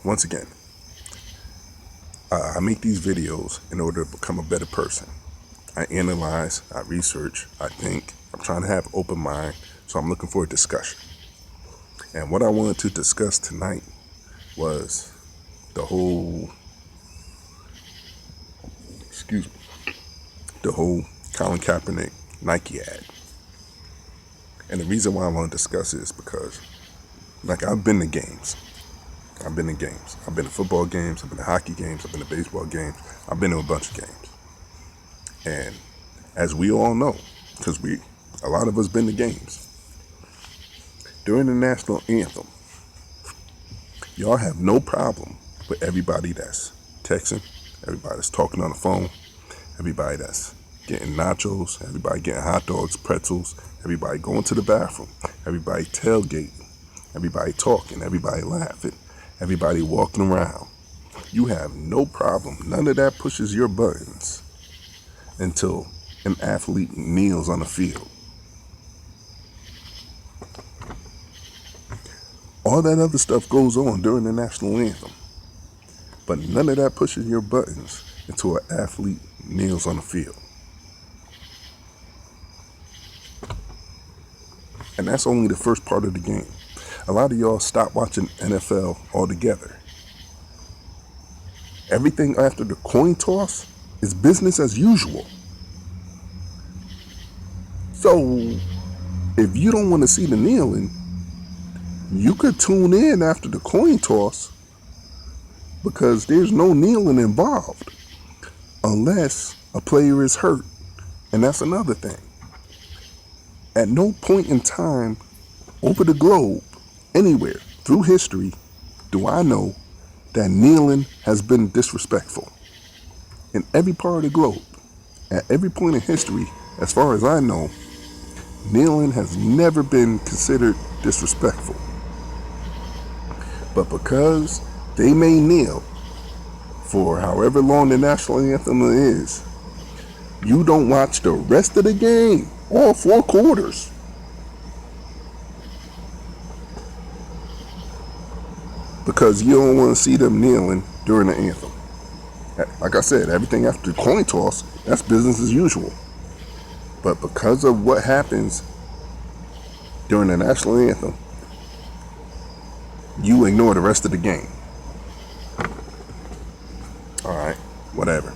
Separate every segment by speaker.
Speaker 1: Once again, I make these videos in order to become a better person. I analyze, I research, I think. I'm trying to have an open mind, so I'm looking for a discussion. And what I wanted to discuss tonight was the whole, the whole Colin Kaepernick Nike ad. And the reason why I want to discuss it is because, I've been to games. I've been to football games, I've been to hockey games, I've been to baseball games, I've been to a bunch of games. And as we all know, because a lot of us been to games, during the national anthem, y'all have no problem with everybody that's texting, everybody that's talking on the phone, everybody that's getting nachos, everybody getting hot dogs, pretzels, everybody going to the bathroom, everybody tailgating, everybody talking, everybody laughing, everybody walking around. You have no problem. None of that pushes your buttons until an athlete kneels on the field. All that other stuff goes on during the national anthem, but none of that pushes your buttons until an athlete kneels on the field. And that's only the first part of the game. A lot of y'all stop watching NFL altogether. Everything after the coin toss is business as usual. So if you don't want to see the kneeling, you could tune in after the coin toss, because there's no kneeling involved unless a player is hurt. And that's another thing. At no point in time over the globe, anywhere through history, do I know that kneeling has been disrespectful. In every part of the globe, at every point in history, as far as I know, kneeling has never been considered disrespectful. But because they may kneel for however long the national anthem is, you don't watch the rest of the game, all 4 quarters. Because you don't want to see them kneeling during the anthem. Like I said, everything after the coin toss, that's business as usual. But because of what happens during the national anthem, you ignore the rest of the game. Alright, whatever.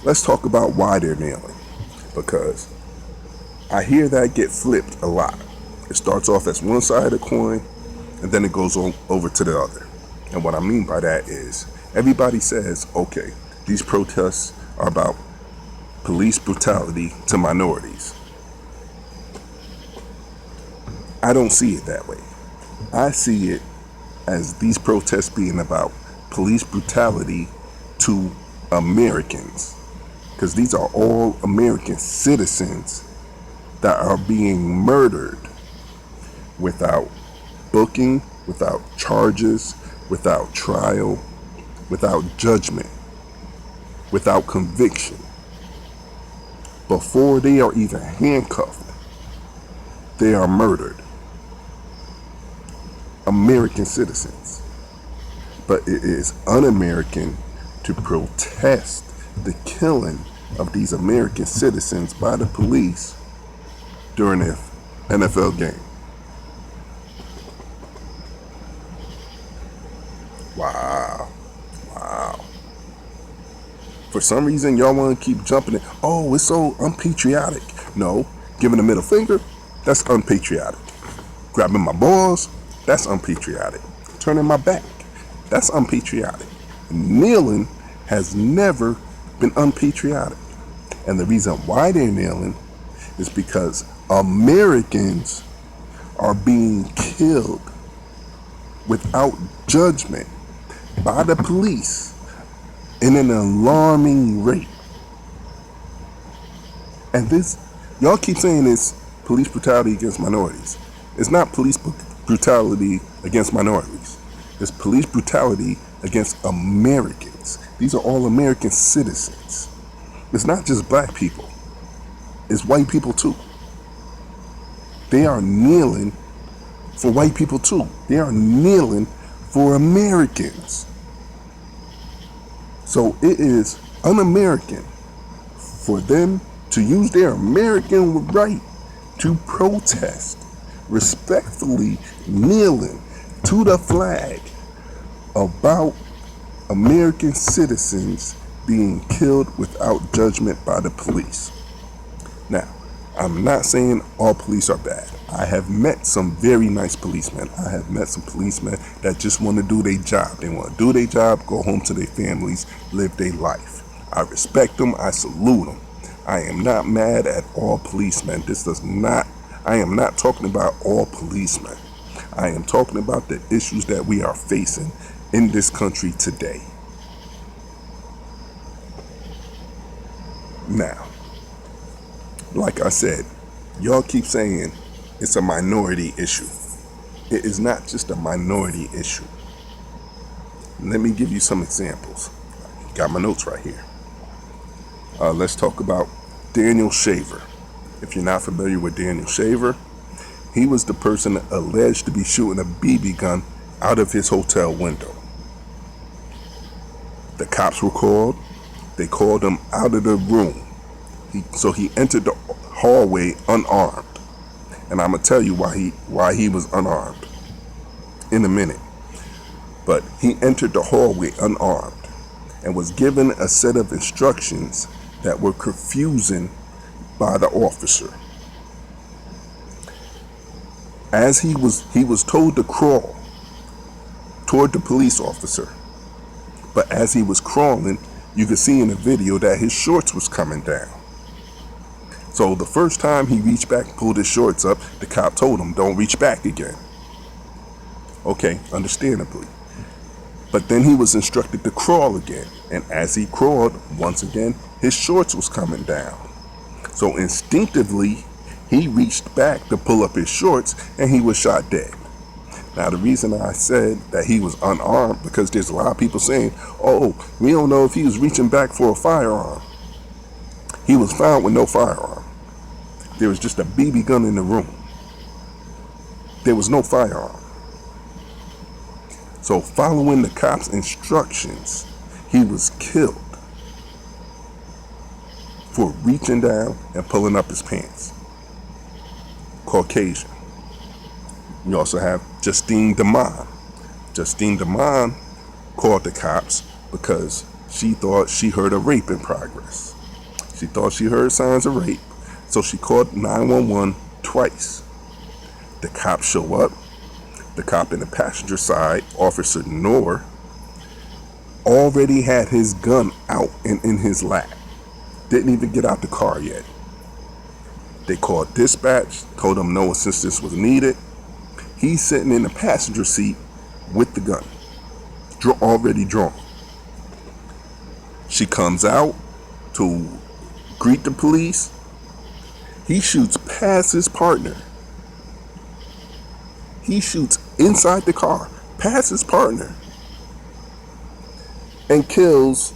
Speaker 1: Let's talk about why they're kneeling. Because I hear that get flipped a lot. It starts off as one side of the coin, and then it goes over to the other. And what I mean by that is, everybody says, okay, these protests are about police brutality to minorities. I don't see it that way. I see it as these protests being about police brutality to Americans. Because these are all American citizens that are being murdered without booking, without charges, without trial, without judgment, without conviction. Before they are even handcuffed, they are murdered. American citizens. But it is un-American to protest the killing of these American citizens by the police during an NFL game. Wow. For some reason, y'all want to keep jumping in. Oh, it's so unpatriotic. No, giving a middle finger, that's unpatriotic. Grabbing my balls, that's unpatriotic. Turning my back, that's unpatriotic. Kneeling has never been unpatriotic. And the reason why they're kneeling is because Americans are being killed without judgment by the police in an alarming rate. And this, y'all keep saying it's police brutality against minorities. It's not police brutality against minorities. It's police brutality against Americans. These are all American citizens. It's not just black people. It's white people too. They are kneeling for white people too. They are kneeling for Americans. So it is un-American for them to use their American right to protest, respectfully kneeling to the flag about American citizens being killed without judgment by the police. Now, I'm not saying all police are bad. I have met some very nice policemen. I have met some policemen that just want to do their job. They want to do their job, go home to their families, live their life. I respect them. I salute them. I am not mad at all policemen. I am not talking about all policemen. I am talking about the issues that we are facing in this country today. Now, like I said, y'all keep saying it's a minority issue. It is not just a minority issue. Let me give you some examples. Got my notes right here. Let's talk about Daniel Shaver. If you're not familiar with Daniel Shaver, he was the person alleged to be shooting a BB gun out of his hotel window. The cops were called. They called him out of the room. So he entered the hallway unarmed. And I'm going to tell you why he was unarmed in a minute. But he entered the hallway unarmed and was given a set of instructions that were confusing by the officer. As he was told to crawl toward the police officer. But as he was crawling, you could see in the video that his shorts was coming down. So the first time he reached back and pulled his shorts up, the cop told him, don't reach back again. Okay, understandably. But then he was instructed to crawl again. And as he crawled, once again, his shorts was coming down. So instinctively, he reached back to pull up his shorts and he was shot dead. Now, the reason I said that he was unarmed, because there's a lot of people saying, oh, we don't know if he was reaching back for a firearm. He was found with no firearm. There was just a BB gun in the room. There was no firearm. So following the cops' instructions, he was killed for reaching down and pulling up his pants. Caucasian. You also have Justine DeMond. Justine DeMond called the cops because she thought she heard a rape in progress. She thought she heard signs of rape, so she called 911 twice. The cops show up. The cop in the passenger side, Officer Noor, already had his gun out and in his lap. Didn't even get out the car yet. They called dispatch, told them no assistance was needed. He's sitting in the passenger seat with the gun, already drawn. She comes out to greet the police. He shoots past his partner. He shoots inside the car, past his partner, and kills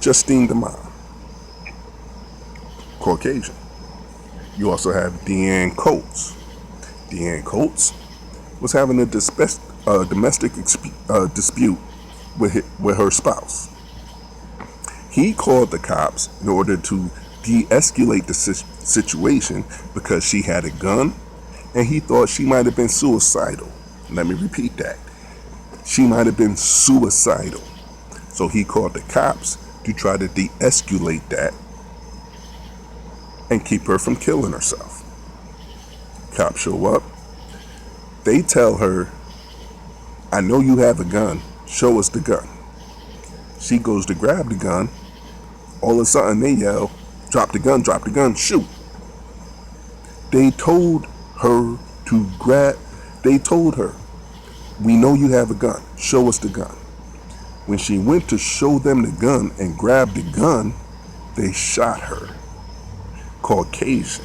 Speaker 1: Justine DeMond, Caucasian. You also have Deanne Coates. Deanne Coates was having a domestic dispute with her spouse. He called the cops in order to de-escalate the situation because she had a gun and he thought she might have been suicidal. Let me repeat that. She might have been suicidal. So he called the cops to try to de-escalate that and keep her from killing herself. Cops show up. They tell her, I know you have a gun. Show us the gun. She goes to grab the gun. All of a sudden they yell, drop the gun, shoot. They told her, we know you have a gun. Show us the gun. When she went to show them the gun and grabbed the gun, they shot her. Caucasian.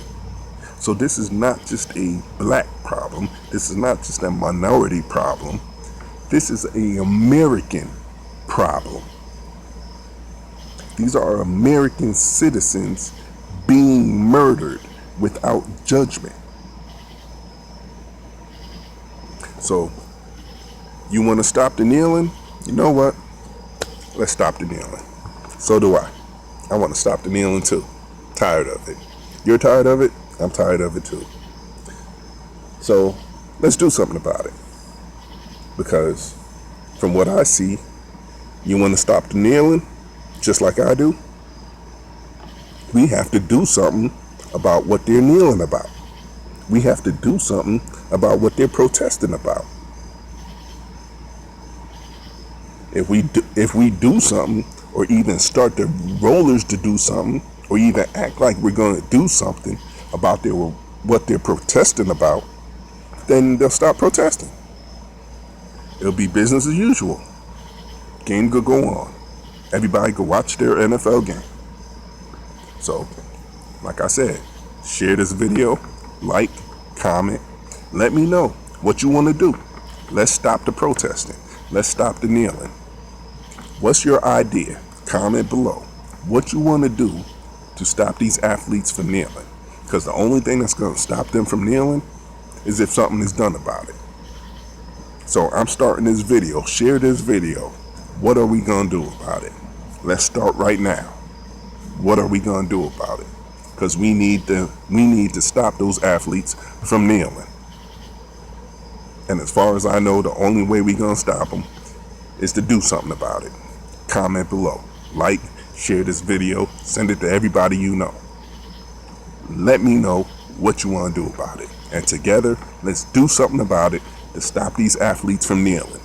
Speaker 1: So this is not just a black problem. This is not just a minority problem. This is an American problem. These are American citizens being murdered without judgment. So you want to stop the kneeling? You know what? Let's stop the kneeling. So do I. I want to stop the kneeling too. Tired of it. You're tired of it? I'm tired of it too. So let's do something about it. Because from what I see, you want to stop the kneeling, just like I do? We have to do something about what they're kneeling about. We have to do something about what they're protesting about. If we do something, or even start the rollers to do something, or even act like we're going to do something about what they're protesting about, then they'll stop protesting. It'll be business as usual. Game could go on. Everybody could watch their NFL game. So, like I said, share this video, like, comment, let me know what you want to do. Let's stop the protesting. Let's stop the kneeling. What's your idea? Comment below what you want to do to stop these athletes from kneeling. Because the only thing that's going to stop them from kneeling is if something is done about it. So I'm starting this video. Share this video. What are we going to do about it? Let's start right now. What are we going to do about it? Because we need to stop those athletes from kneeling. And as far as I know, the only way we're going to stop them is to do something about it. Comment below. Like, share this video. Send it to everybody you know. Let me know what you want to do about it. And together, let's do something about it to stop these athletes from kneeling.